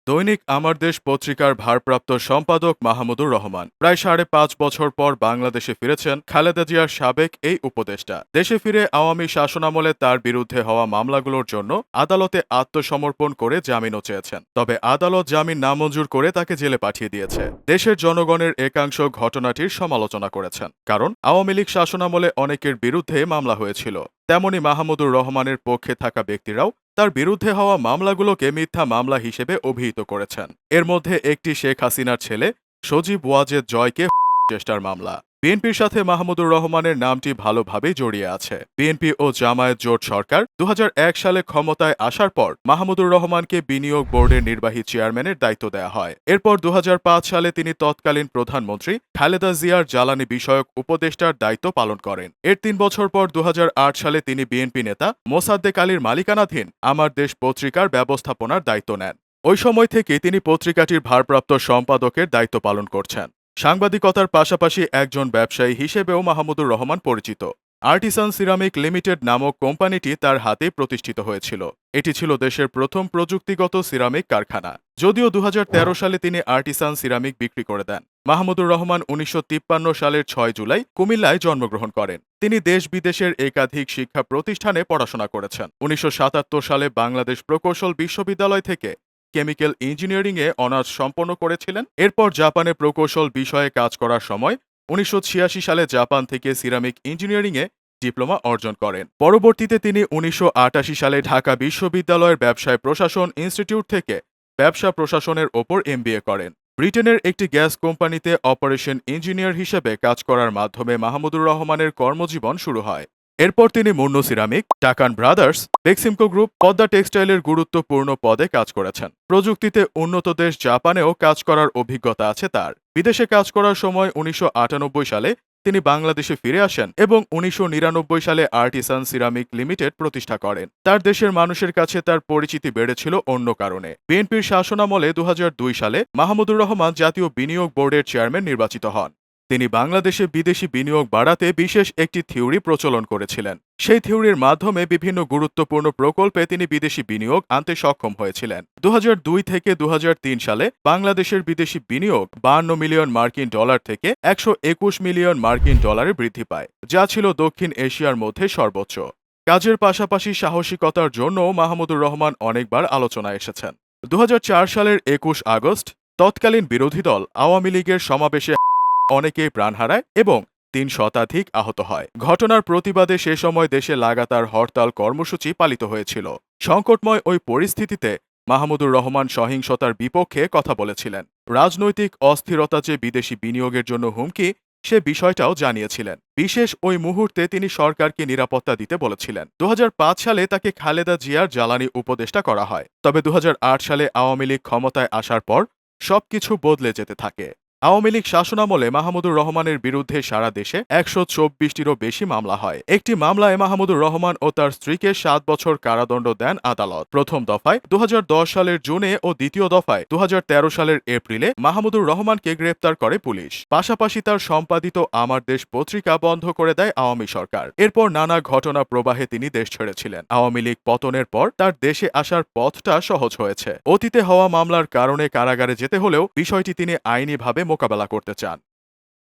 দৈনিক আমার দেশ পত্রিকার ভারপ্রাপ্ত সম্পাদক মাহমুদুর রহমান প্রায় ৫.৫ বছর পর বাংলাদেশে ফিরেছেন খালেদা জিয়ার সাবেক এই উপদেষ্টা। দেশে ফিরে আওয়ামী শাসনামলে তার বিরুদ্ধে হওয়া মামলাগুলোর জন্য আদালতে আত্মসমর্পণ করে জামিনও চেয়েছেন। তবে আদালত জামিন নামঞ্জুর করে তাকে জেলে পাঠিয়ে দিয়েছে। দেশের জনগণের একাংশ ঘটনাটির সমালোচনা করেছেন, কারণ আওয়ামী লীগ শাসনামলে অনেকের বিরুদ্ধে মামলা হয়েছিল। তেমনি মাহমুদুর রহমানের পক্ষে থাকা ব্যক্তিরাও তার বিরুদ্ধে হওয়া মামলাগুলোকে মিথ্যা মামলা হিসেবে অভিহিত করেছেন। এর মধ্যে একটি শেখ হাসিনার ছেলে সজীব ওয়াজেদ জয়কে চেষ্টার মামলা। বিএনপির সাথে মাহমুদুর রহমানের নামটি ভালোভাবেই জড়িয়ে আছে। বিএনপি ও জামায়াত জোট সরকার ২০০১ সালে ক্ষমতায় আসার পর মাহমুদুর রহমানকে বিনিয়োগ বোর্ডের নির্বাহী চেয়ারম্যানের দায়িত্ব দেওয়া হয়। এরপর ২০০৫ সালে তিনি তৎকালীন প্রধানমন্ত্রী খালেদা জিয়ার জ্বালানি বিষয়ক উপদেষ্টার দায়িত্ব পালন করেন। এর ৩ বছর পর ২০০৮ সালে তিনি বিএনপি নেতা মোসাদ্দেক আলীর মালিকানাধীন আমার দেশ পত্রিকার ব্যবস্থাপনার দায়িত্ব নেন। ওই সময় থেকে তিনি পত্রিকাটির ভারপ্রাপ্ত সম্পাদকের দায়িত্ব পালন করছেন। সাংবাদিকতার পাশাপাশি একজন ব্যবসায়ী হিসেবেও মাহমুদুর রহমান পরিচিত। আর্টিসান সিরামিক লিমিটেড নামক কোম্পানিটি তার হাতে প্রতিষ্ঠিত হয়েছিল। এটি ছিল দেশের প্রথম প্রযুক্তিগত সিরামিক কারখানা। যদিও ২০১৩ সালে তিনি আর্টিসান সিরামিক বিক্রি করে দেন। মাহমুদুর রহমান ১৯৫৩ সালের ৬ জুলাই কুমিল্লায় জন্মগ্রহণ করেন। তিনি দেশ বিদেশের একাধিক শিক্ষা প্রতিষ্ঠানে পড়াশোনা করেছেন। ১৯৭৭ সালে বাংলাদেশ প্রকৌশল বিশ্ববিদ্যালয় থেকে কেমিক্যাল ইঞ্জিনিয়ারিংয়ে অনার্স সম্পন্ন করেছিলেন। এরপর জাপানে প্রকৌশল বিষয়ে কাজ করার সময় ১৯৮৬ সালে জাপান থেকে সিরামিক ইঞ্জিনিয়ারিংয়ে ডিপ্লোমা অর্জন করেন। পরবর্তীতে তিনি ১৯৮৮ সালে ঢাকা বিশ্ববিদ্যালয়ের ব্যবসায় প্রশাসন ইনস্টিটিউট থেকে ব্যবসা প্রশাসনের ওপর এমবিএ করেন। ব্রিটেনের একটি গ্যাস কোম্পানিতে অপারেশন ইঞ্জিনিয়ার হিসেবে কাজ করার মাধ্যমে মাহমুদুর রহমানের কর্মজীবন শুরু হয়। এরপর তিনি মুন্নু সিরামিক, টাকান ব্রাদার্স, বেক্সিমকো গ্রুপ, পদ্মা টেক্সটাইলের গুরুত্বপূর্ণ পদে কাজ করেছেন। প্রযুক্তিতে উন্নত দেশ জাপানেও কাজ করার অভিজ্ঞতা আছে তার। বিদেশে কাজ করার সময় ১৯৯৮ সালে তিনি বাংলাদেশে ফিরে আসেন এবং ১৯৯৯ সালে আর্টিসান সিরামিক লিমিটেড প্রতিষ্ঠা করেন। তার দেশের মানুষের কাছে তার পরিচিতি বেড়েছিল অন্য কারণে। বিএনপির শাসনামলে ২০০২ সালে মাহমুদুর রহমান জাতীয় বিনিয়োগ বোর্ডের চেয়ারম্যান নির্বাচিত হন। তিনি বাংলাদেশে বিদেশি বিনিয়োগ বাড়াতে বিশেষ একটি থিওরি প্রচলন করেছিলেন। সেই থিওরির মাধ্যমে বিভিন্ন গুরুত্বপূর্ণ প্রকল্পে তিনি বিদেশি বিনিয়োগ আনতে সক্ষম হয়েছিলেন। ২০০২ থেকে ২০০৩ সালে বাংলাদেশের বিদেশি বিনিয়োগ ৫২ মিলিয়ন মার্কিন ডলার থেকে ১২১ মিলিয়ন মার্কিন ডলারে বৃদ্ধি পায়, যা ছিল দক্ষিণ এশিয়ার মধ্যে সর্বোচ্চ। কাজের পাশাপাশি সাহসিকতার জন্য মাহমুদুর রহমান অনেকবার আলোচনায় এসেছেন। ২০০৪ সালের ২১ আগস্ট তৎকালীন বিরোধী দল আওয়ামী লীগের সমাবেশে অনেকেই প্রাণ হারায় এবং ৩ শতাধিক আহত হয়। ঘটনার প্রতিবাদে সে সময় দেশে লাগাতার হরতাল কর্মসূচি পালিত হয়েছিল। সংকটময় ওই পরিস্থিতিতে মাহমুদুর রহমান সহিংসতার বিপক্ষে কথা বলেছিলেন। রাজনৈতিক অস্থিরতা যে বিদেশি বিনিয়োগের জন্য হুমকি, সে বিষয়টাও জানিয়েছিলেন। বিশেষ ওই মুহূর্তে তিনি সরকারকে নিরাপত্তা দিতে বলেছিলেন। ২০০৫ সালে তাকে খালেদা জিয়ার জ্বালানি উপদেষ্টা করা হয়। তবে ২০০৮ সালে আওয়ামী লীগ ক্ষমতায় আসার পর সবকিছু বদলে যেতে থাকে। আওয়ামী লীগ শাসনামলে মাহমুদুর রহমানের বিরুদ্ধে সারা দেশে ১২৪টিরও বেশি মামলা হয়। একটি মামলায় মাহমুদুর রহমান ও তার স্ত্রীকে ৭ বছর কারাদণ্ড দেন আদালত। প্রথম দফায় ২০১০ সালের জুনে ও দ্বিতীয় দফায় ২০১৩ সালের এপ্রিলে মাহমুদুর রহমানকে গ্রেপ্তার করে পুলিশ। পাশাপাশি তার সম্পাদিত আমার দেশ পত্রিকা বন্ধ করে দেয় আওয়ামী সরকার। এরপর নানা ঘটনা প্রবাহে তিনি দেশ ছেড়েছিলেন। আওয়ামী লীগ পতনের পর তার দেশে আসার পথটা সহজ হয়েছে। অতীতে হওয়া মামলার কারণে কারাগারে যেতে হলেও বিষয়টি তিনি আইনিভাবে মোকাবেলা করতে চান।